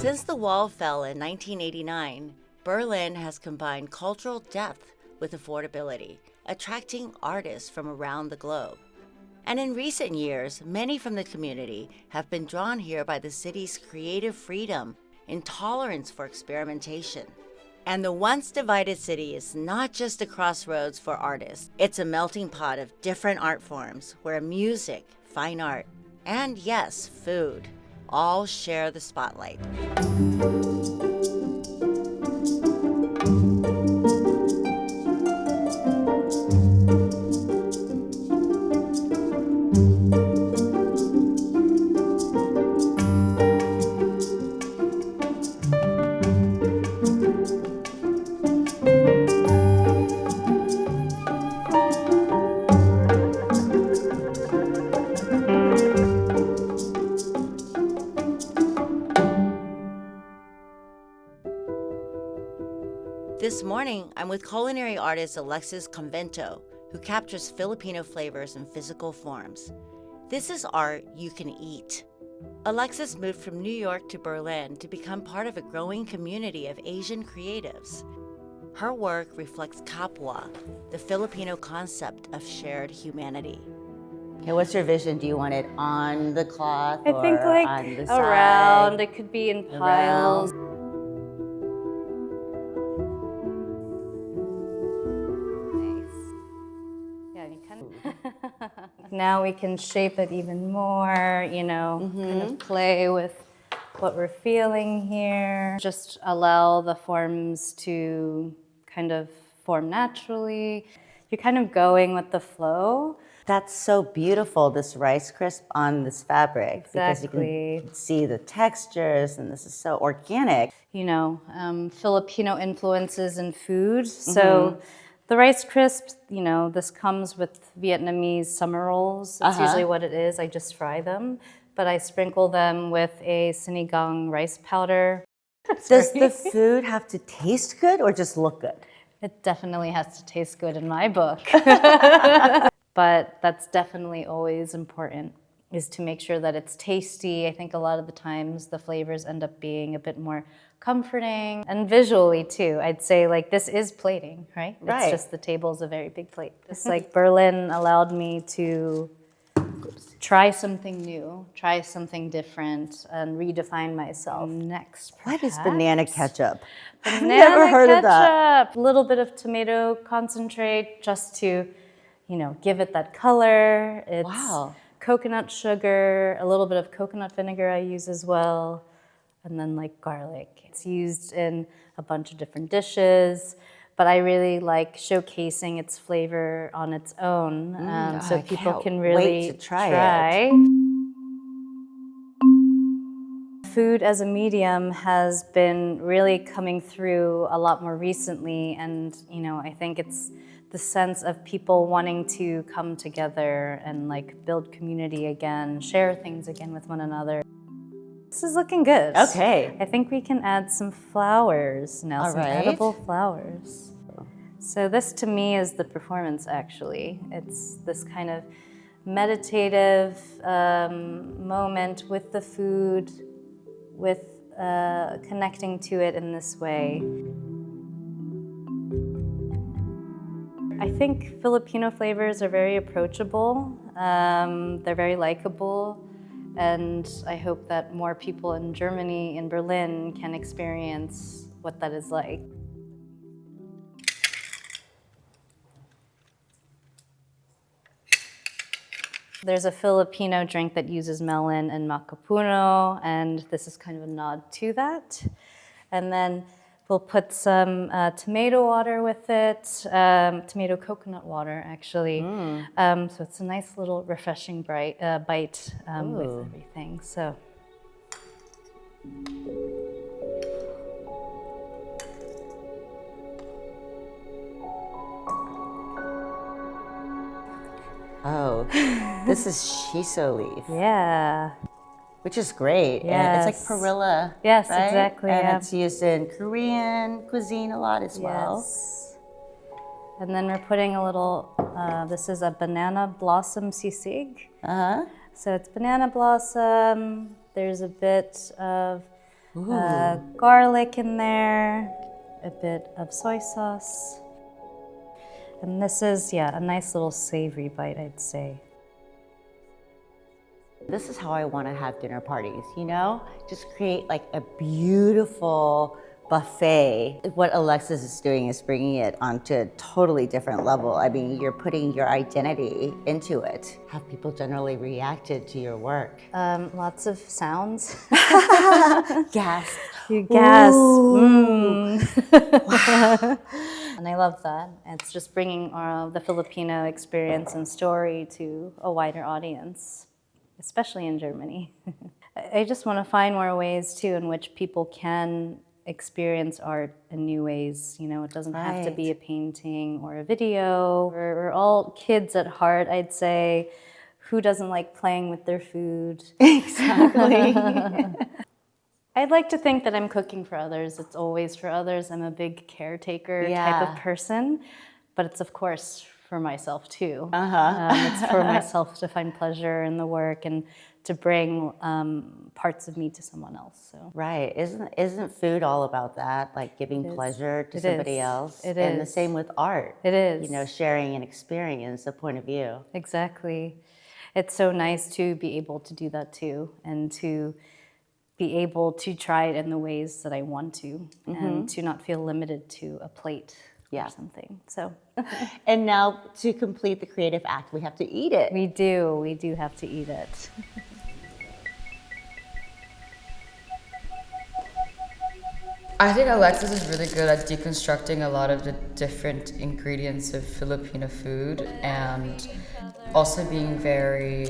Since the wall fell in 1989, Berlin has combined cultural depth with affordability, attracting artists from around the globe. And in recent years, many from the community have been drawn here by the city's creative freedom and tolerance for experimentation. And the once divided city is not just a crossroads for artists, it's a melting pot of different art forms where music, fine art, and yes, food, all share the spotlight. This morning, I'm with culinary artist Alexis Convento, who captures Filipino flavors in physical forms. This is art you can eat. Alexis moved from New York to Berlin to become part of a growing community of Asian creatives. Her work reflects kapwa, the Filipino concept of shared humanity. Okay, what's your vision? Do you want it on the cloth I think like on the around, side? it could be in piles. Now we can shape it even more, kind of play with what we're feeling here. Just allow the forms to kind of form naturally. You're kind of going with the flow. That's so beautiful, this rice crisp on this fabric. Exactly. Because you can see the textures, and this is so organic. Filipino influences in food. So the rice crisp, this comes with Vietnamese summer rolls. That's usually what it is. I just fry them, but I sprinkle them with a sinigang rice powder. Does the food have to taste good or just look good? It definitely has to taste good in my book. But that's definitely always important, is to make sure that it's tasty. I think a lot of the times the flavors end up being a bit more comforting, and visually too. I'd say like this is plating, right? Right. It's just the table's a very big plate. It's like Berlin allowed me to try something new, try something different, and redefine myself. Next, What is banana ketchup? Banana I've never heard of that. ketchup. A little bit of tomato concentrate just to, give it that color. It's coconut sugar, a little bit of coconut vinegar I use as well, and then like garlic. It's used in a bunch of different dishes, but I really like showcasing its flavor on its own, so people can really wait to try it. Food as a medium has been really coming through a lot more recently, and I think it's the sense of people wanting to come together and like build community again, share things again with one another. This is looking good. Okay. I think we can add some flowers now, some edible flowers. So this to me is the performance actually. It's this kind of meditative moment with the food, with connecting to it in this way. I think Filipino flavors are very approachable. They're very likable. And I hope that more people in Germany, in Berlin, can experience what that is like. There's a Filipino drink that uses melon and macapuno, and this is kind of a nod to that. And then we'll put some tomato water with it, tomato coconut water, actually. So it's a nice little refreshing bite with everything. So. Oh, this is shiso leaf. Yeah. Which is great. Yes. And it's like perilla. Yes, right? exactly. And yeah. it's used in Korean cuisine a lot as well. Yes. And then we're putting a little, this is a banana blossom sisig. So it's banana blossom. There's a bit of garlic in there, a bit of soy sauce. And this is, a nice little savory bite, I'd say. This is how I want to have dinner parties, you know? Just create like a beautiful buffet. What Alexis is doing is bringing it onto a totally different level. I mean, you're putting your identity into it. Have people generally reacted to your work? Lots of sounds. Gasp. You gasp. And I love that. It's just bringing the Filipino experience and story to a wider audience, especially in Germany. I just want to find more ways too in which people can experience art in new ways. You know, it doesn't have to be a painting or a video. We're all kids at heart, I'd say. Who doesn't like playing with their food? Exactly. I'd like to think that I'm cooking for others. It's always for others. I'm a big caretaker type of person, but it's of course for myself too. It's for myself to find pleasure in the work and to bring parts of me to someone else. So. Right. Isn't food all about that? Like giving pleasure to somebody else? It and is. the same with art. It is. You know, sharing an experience, a point of view. Exactly. It's so nice to be able to do that too, and to be able to try it in the ways that I want to, and to not feel limited to a plate or something. So. And now to complete the creative act, we have to eat it. We do have to eat it. I think Alexis is really good at deconstructing a lot of the different ingredients of Filipino food and also being very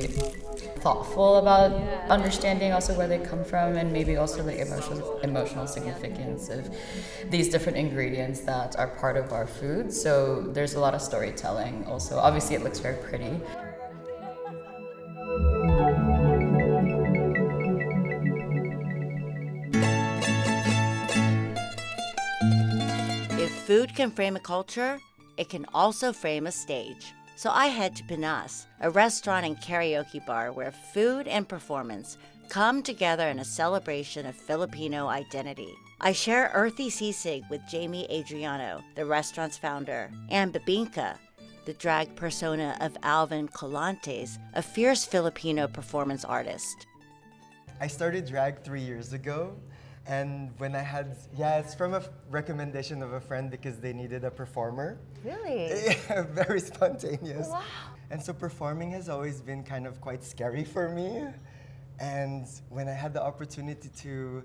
thoughtful about understanding also where they come from and maybe also the emotional significance of these different ingredients that are part of our food. So there's a lot of storytelling also. Obviously it looks very pretty. If food can frame a culture, it can also frame a stage. So I head to Pinas, a restaurant and karaoke bar where food and performance come together in a celebration of Filipino identity. I share earthy sisig with Jamie Adriano, the restaurant's founder, and Bibingka, the drag persona of Alvin Collantes, a fierce Filipino performance artist. I started drag 3 years ago. And when I had, it's from a recommendation of a friend because they needed a performer. Really? Yeah, very spontaneous. Wow. And so performing has always been kind of quite scary for me. And when I had the opportunity to,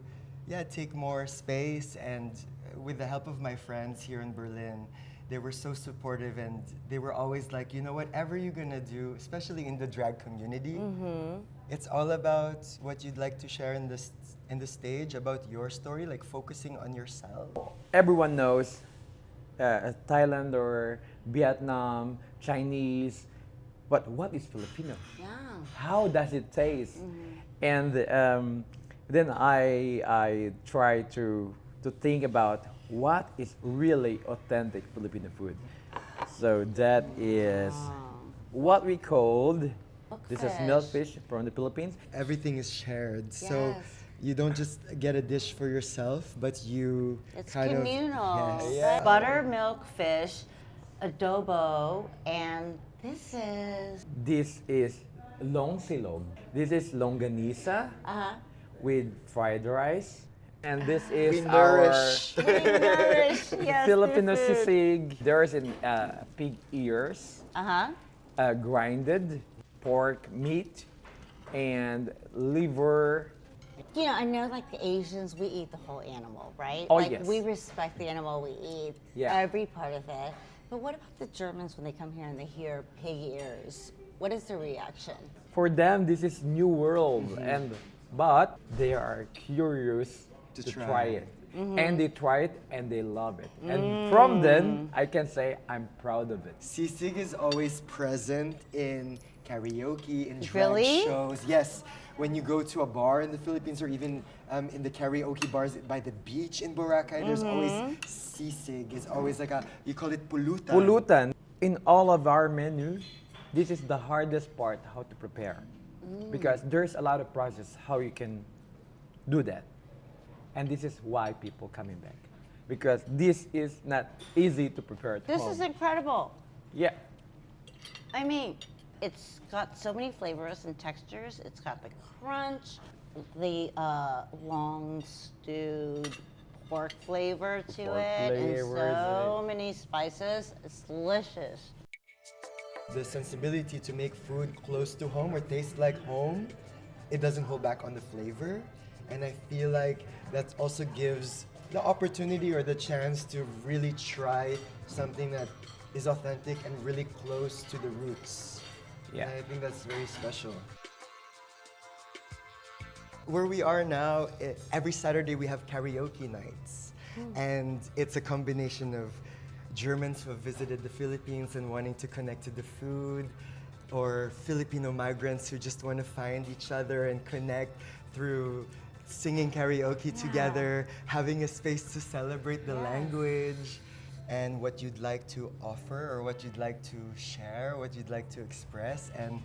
take more space, and with the help of my friends here in Berlin, they were so supportive, and they were always like, you know, whatever you're gonna do, especially in the drag community, it's all about what you'd like to share in the stage, about your story, like focusing on yourself. Everyone knows Thailand or Vietnam, Chinese, but what is Filipino? Yeah. How does it taste? And then I try to think about what is really authentic Filipino food. So that is what we called, this is milkfish from the Philippines. Everything is shared, so you don't just get a dish for yourself, but you It's kind communal. of... Yes. Buttermilk fish, adobo, and this is long silog. This is longanisa with fried rice. And this is our Filipino sisig. There's pig ears, grinded pork meat, and liver. You know, I know like the Asians, we eat the whole animal, right? Oh, like, yes. We respect the animal, we eat every part of it. But what about the Germans when they come here and they hear pig ears? What is their reaction? For them, this is new world, but they are curious to try it. And they try it and they love it. And from then, I can say I'm proud of it. Sisig is always present in karaoke, in drag shows. Yes, when you go to a bar in the Philippines, or even in the karaoke bars by the beach in Boracay, there's always sisig. It's always like you call it pulutan. Pulutan. In all of our menus, this is the hardest part, how to prepare. Because there's a lot of process how you can do that. And this is why people coming back. Because this is not easy to prepare at This home. is incredible. Yeah. I mean, it's got so many flavors and textures. It's got the crunch, the long stewed pork flavor to Pork it, and flavors so many spices. It's delicious. The sensibility to make food close to home or taste like home, it doesn't hold back on the flavor. And I feel like that also gives the opportunity or the chance to really try something that is authentic and really close to the roots. Yeah. And I think that's very special. Where we are now, every Saturday we have karaoke nights. And it's a combination of Germans who have visited the Philippines and wanting to connect to the food, or Filipino migrants who just want to find each other and connect through singing karaoke together, having a space to celebrate the language and what you'd like to offer or what you'd like to share, what you'd like to express. And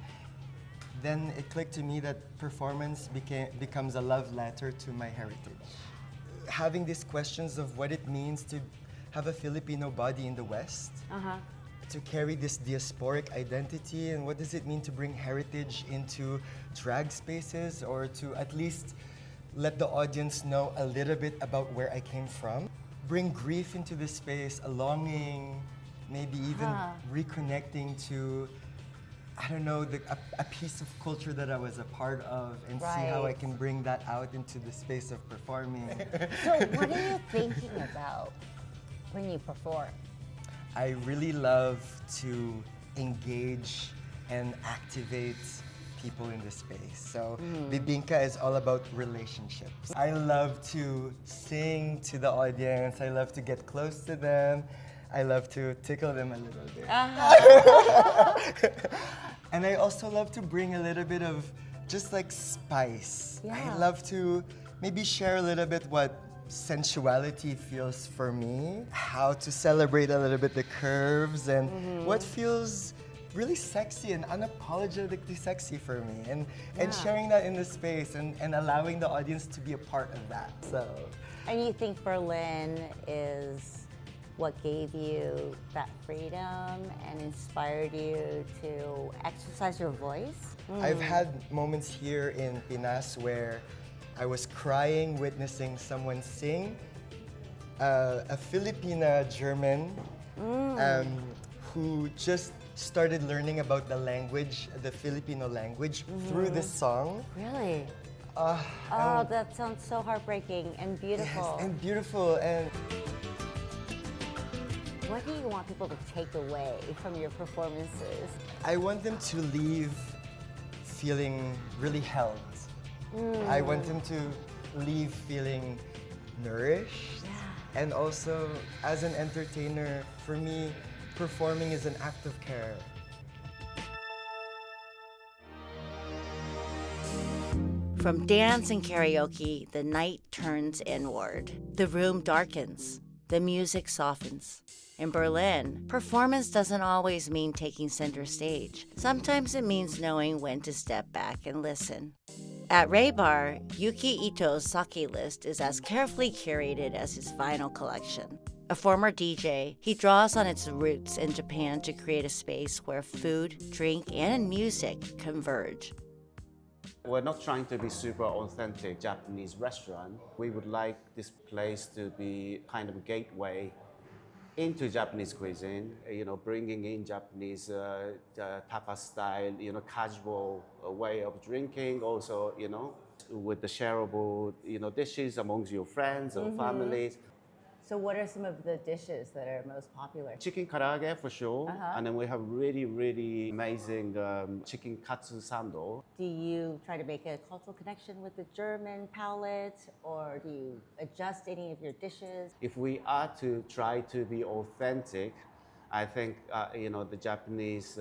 then it clicked to me that performance becomes a love letter to my heritage. Having these questions of what it means to have a Filipino body in the West, to carry this diasporic identity, and what does it mean to bring heritage into drag spaces, or to at least let the audience know a little bit about where I came from. Bring grief into the space, a longing, maybe even reconnecting to, I don't know, a piece of culture that I was a part of, and see how I can bring that out into the space of performing. So what are you thinking about when you perform? I really love to engage and activate people in the space. So Bibingka is all about relationships. I love to sing to the audience. I love to get close to them. I love to tickle them a little bit. And I also love to bring a little bit of just like spice. I love to maybe share a little bit what sensuality feels for me, how to celebrate a little bit the curves, and what feels really sexy and unapologetically sexy for me, and sharing that in the space and allowing the audience to be a part of that. So, And you think Berlin is what gave you that freedom and inspired you to exercise your voice? I've had moments here in Pinas where I was crying witnessing someone sing, a Filipina German who just started learning about the language, the Filipino language, through this song. Really? Oh, That sounds so heartbreaking and beautiful. yes, and beautiful. And What do you want people to take away from your performances? I want them to leave feeling really held. I want them to leave feeling nourished. And also, as an entertainer, for me, performing is an act of care. From dance and karaoke, the night turns inward. The room darkens. The music softens. In Berlin, performance doesn't always mean taking center stage. Sometimes it means knowing when to step back and listen. At Rei Bar, Yuki Ito's sake list is as carefully curated as his vinyl collection. A former DJ, he draws on its roots in Japan to create a space where food, drink, and music converge. We're not trying to be super authentic Japanese restaurant. We would like this place to be kind of a gateway into Japanese cuisine, bringing in Japanese tapas style, casual way of drinking, also, with the shareable, dishes amongst your friends or families. So what are some of the dishes that are most popular? Chicken karaoke for sure, and then we have really, really amazing chicken katsu sando. Do you try to make a cultural connection with the German palate, or do you adjust any of your dishes? If we are to try to be authentic, I think the Japanese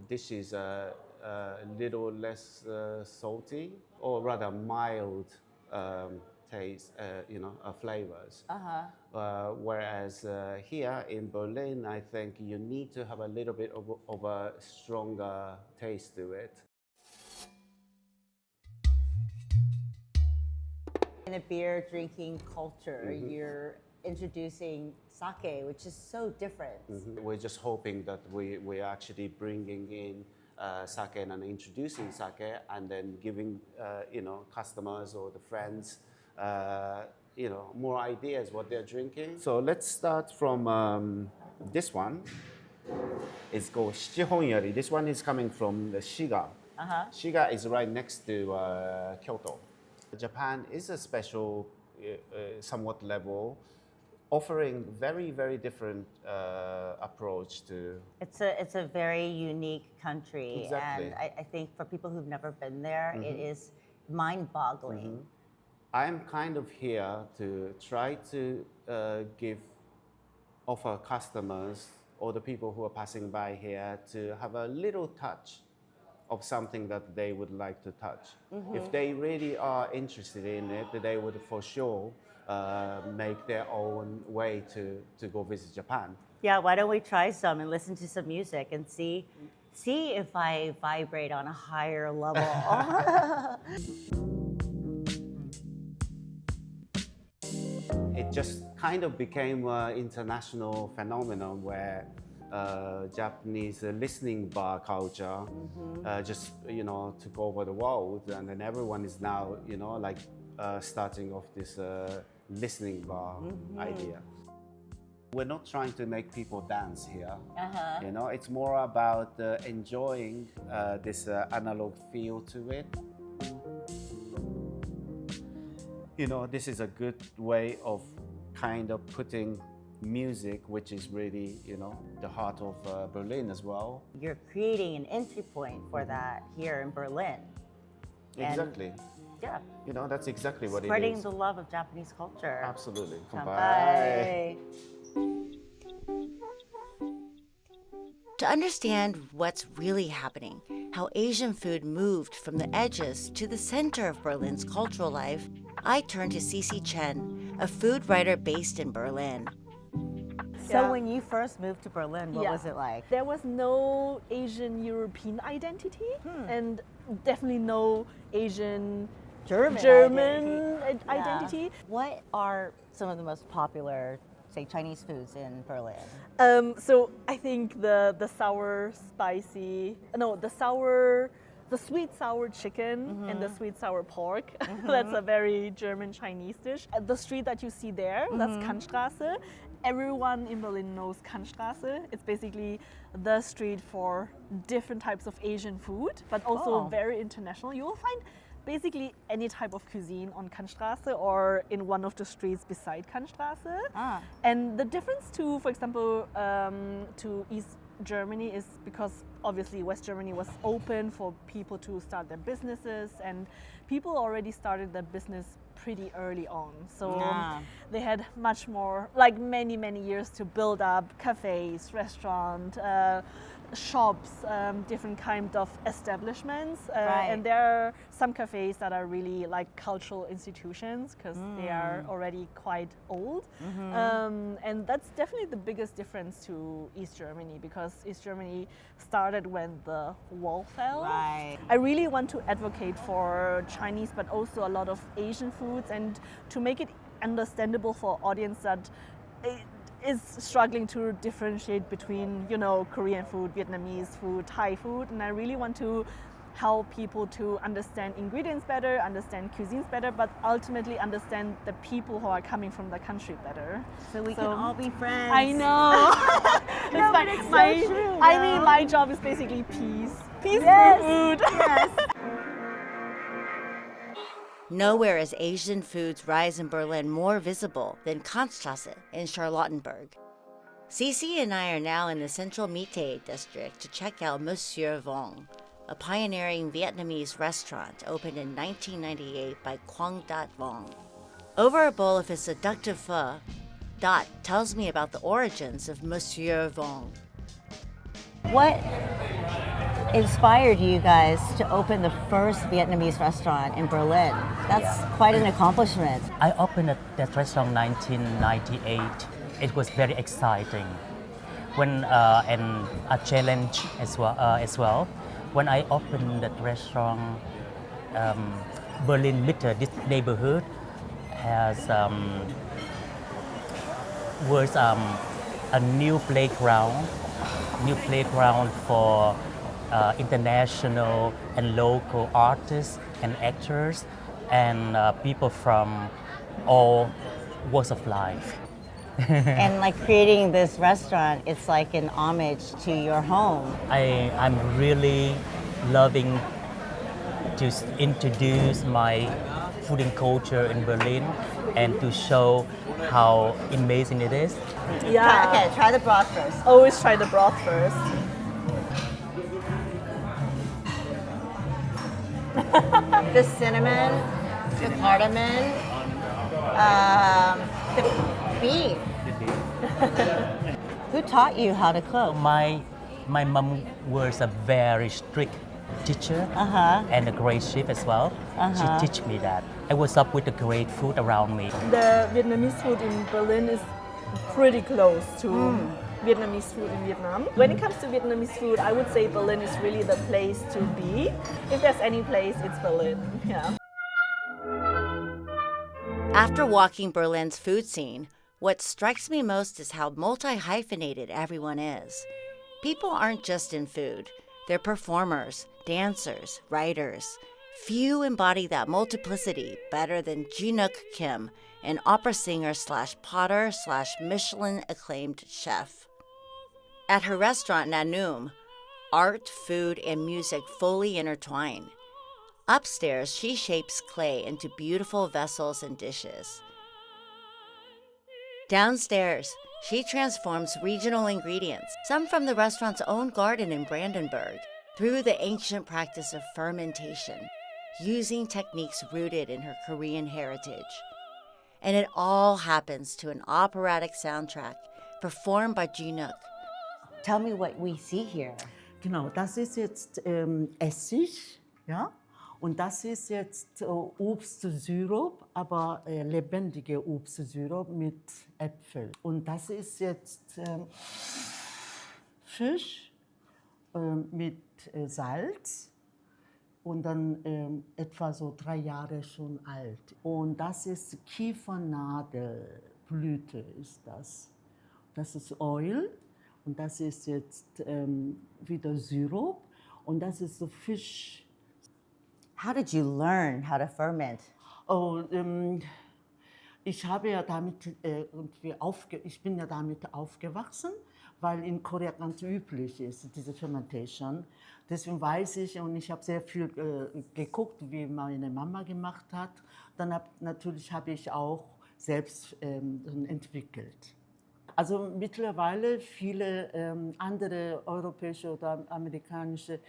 dishes are a little less salty, or rather mild taste, flavors. Whereas here in Berlin, I think you need to have a little bit of a stronger taste to it. In a beer drinking culture, you're introducing sake, which is so different. We're just hoping that we're actually bringing in sake and introducing sake, and then giving customers or the friends more ideas what they're drinking. So let's start from this one. It's called Shihonyari. This one is coming from the Shiga. Shiga is right next to Kyoto. Japan is a special, somewhat level, offering very, very different approach to. It's a very unique country, Exactly. and I think for people who've never been there, it is mind-boggling. I'm kind of here to try to offer customers or the people who are passing by here to have a little touch of something that they would like to touch. If they really are interested in it, they would for sure make their own way to go visit Japan. Yeah, why don't we try some and listen to some music and see if I vibrate on a higher level. It just kind of became an international phenomenon where Japanese listening bar culture just took over the world, and then everyone is now starting off this listening bar idea. We're not trying to make people dance here. It's more about enjoying this analog feel to it. This is a good way of kind of putting music, which is really, the heart of Berlin as well. You're creating an entry point for that here in Berlin. Exactly. Yeah. That's exactly what it is. Spreading the love of Japanese culture. Absolutely. Kanpai. To understand what's really happening, how Asian food moved from the edges to the center of Berlin's cultural life, I turned to Sisi Chen, a food writer based in Berlin. So when you first moved to Berlin, what was it like? There was no Asian European identity and definitely no Asian German identity. Yeah. What are some of the most popular, say, Chinese foods in Berlin? So I think the sweet sour chicken and the sweet sour pork. That's a very German Chinese dish. The street that you see there, that's Kantstraße. Everyone in Berlin knows Kantstraße. It's basically the street for different types of Asian food, but also very international. You will find basically any type of cuisine on Kantstraße or in one of the streets beside Kantstraße. And the difference to, for example, to East Germany is because obviously West Germany was open for people to start their businesses, and people already started their business pretty early on. So they had much more, like many years to build up cafes, restaurants, shops, different kind of establishments. And there are some cafes that are really like cultural institutions because they are already quite old. And that's definitely the biggest difference to East Germany, because East Germany started when the wall fell. I really want to advocate for Chinese but also a lot of Asian foods, and to make it understandable for audience that is struggling to differentiate between, Korean food, Vietnamese food, Thai food, and I really want to help people to understand ingredients better, understand cuisines better, but ultimately understand the people who are coming from the country better. So we can all be friends. I know. No, but it's so true. I mean, my job is basically peace. Peace through food. Yes. Nowhere is Asian food's rise in Berlin more visible than Kantstraße in Charlottenburg. Sisi and I are now in the central Mitte district to check out Monsieur Vuong, a pioneering Vietnamese restaurant opened in 1998 by Dat Vuong. Over a bowl of his seductive pho, Dot tells me about the origins of Monsieur Vuong. What inspired you guys to open the first Vietnamese restaurant in Berlin? That's quite an accomplishment. I opened that restaurant in 1998. It was very exciting, and a challenge as well. When I opened that restaurant, Berlin Mitte, this neighborhood, has was a new playground for international and local artists and actors and people from all walks of life. And like creating this restaurant, it's like an homage to your home. I'm really loving to introduce my food and culture in Berlin and to show how amazing it is. Yeah. Okay, try the broth first. Always try the broth first. The cinnamon, the cardamom, the beef. Who taught you how to cook? My mom was a very strict teacher and a great chef as well. She taught me that. I was up with the great food around me. The Vietnamese food in Berlin is pretty close to Vietnamese food in Vietnam. When it comes to Vietnamese food, I would say Berlin is really the place to be. If there's any place, it's Berlin. Yeah. After walking Berlin's food scene, what strikes me most is how multi-hyphenated everyone is. People aren't just in food. They're performers, dancers, writers. Few embody that multiplicity better than Jinok Kim, an opera singer slash potter slash Michelin acclaimed chef. At her restaurant Nanum, art, food, and music fully intertwine. Upstairs, she shapes clay into beautiful vessels and dishes. Downstairs, she transforms regional ingredients, some from the restaurant's own garden in Brandenburg, through the ancient practice of fermentation, using techniques rooted in her Korean heritage. And it all happens to an operatic soundtrack performed by Jinok. Tell me what we see here. Genau, das ist jetzt Essig, ja? Und das ist jetzt Obstsirup, aber lebendige Obstsirup mit Äpfel. Und das ist jetzt Fisch mit Salz und dann etwa so 3 Jahre schon alt. Und das ist Kiefernadelblüte ist das. Das ist Oil und das ist jetzt wieder Sirup und das ist so Fisch. How did you learn how to ferment? Oh, ich habe ja damit ich bin ja damit aufgewachsen, weil in Korea ganz üblich ist diese Fermentation. Deswegen weiß ich und ich habe sehr viel geguckt, wie meine Mama gemacht hat. Dann natürlich habe ich auch selbst entwickelt. Also mittlerweile viele andere europäische oder amerikanische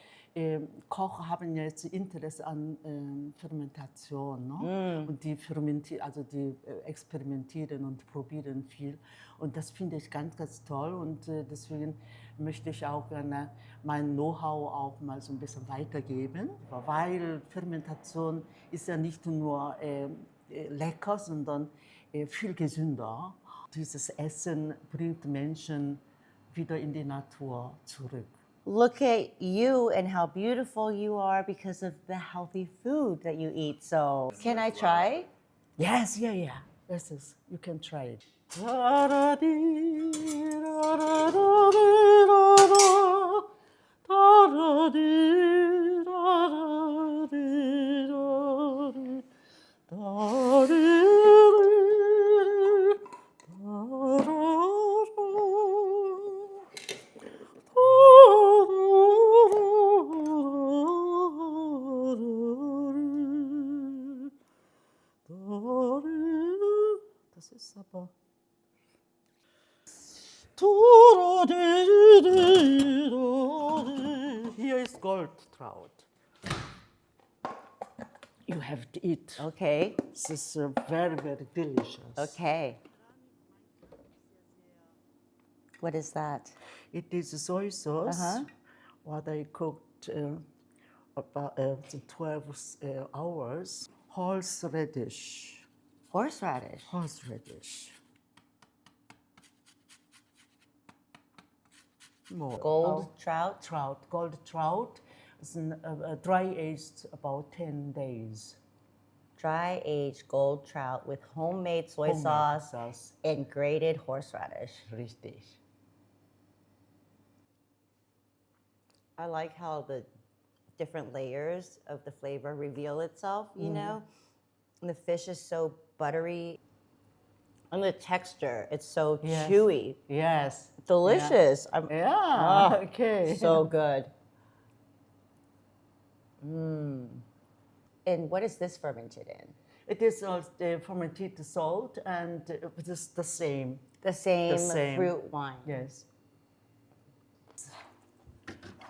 Koch haben jetzt Interesse an Fermentation, ne? Und die die experimentieren und probieren viel. Und das finde ich ganz, ganz toll. Und deswegen möchte ich auch gerne mein Know-how auch mal so ein bisschen weitergeben. Weil Fermentation ist ja nicht nur lecker, sondern viel gesünder. Dieses Essen bringt Menschen wieder in die Natur zurück. Look at you and how beautiful you are because of the healthy food that you eat. So, can I try? Yes, yeah. This is, you can try it. Das ist aber. Here is Goldtraut. You have to eat. Okay. This is very, very delicious. Okay. What is that? It is soy sauce. What I cooked about 12 hours. Horseradish. Horseradish. Horseradish. More. Gold trout. Gold trout. It's dry aged about 10 days. dry-aged gold trout with homemade soy sauce and grated horseradish. Richtig. I like how the different layers of the flavor reveal itself, you know? And the fish is so buttery. And the texture, it's so chewy. Yes. Delicious. Okay. So good. And what is this fermented in? It is fermented salt and it is the same. The same fruit wine. Yes.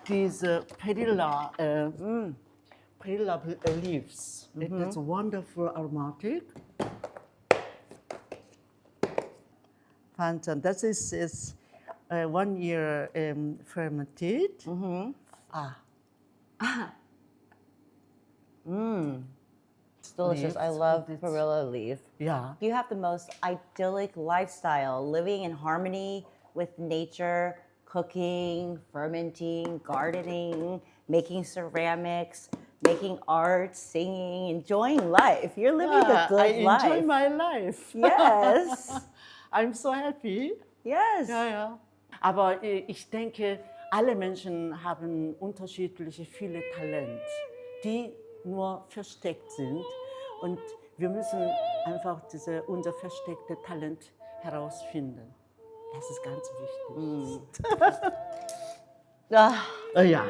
These perilla leaves. It is wonderful aromatic. And that is 1 year fermented. It's delicious. I love It's- perilla leaf. Yeah. You have the most idyllic lifestyle, living in harmony with nature, cooking, fermenting, gardening, making ceramics, making art, singing, enjoying life. You're living the good I life. enjoy my life. Yes. I'm so happy. Yes. Ja, ja. Aber ich denke, alle Menschen haben unterschiedliche, viele Talente, die nur versteckt sind. Und wir müssen einfach unser verstecktes Talent herausfinden. Das ist ganz wichtig. Ah, Ja.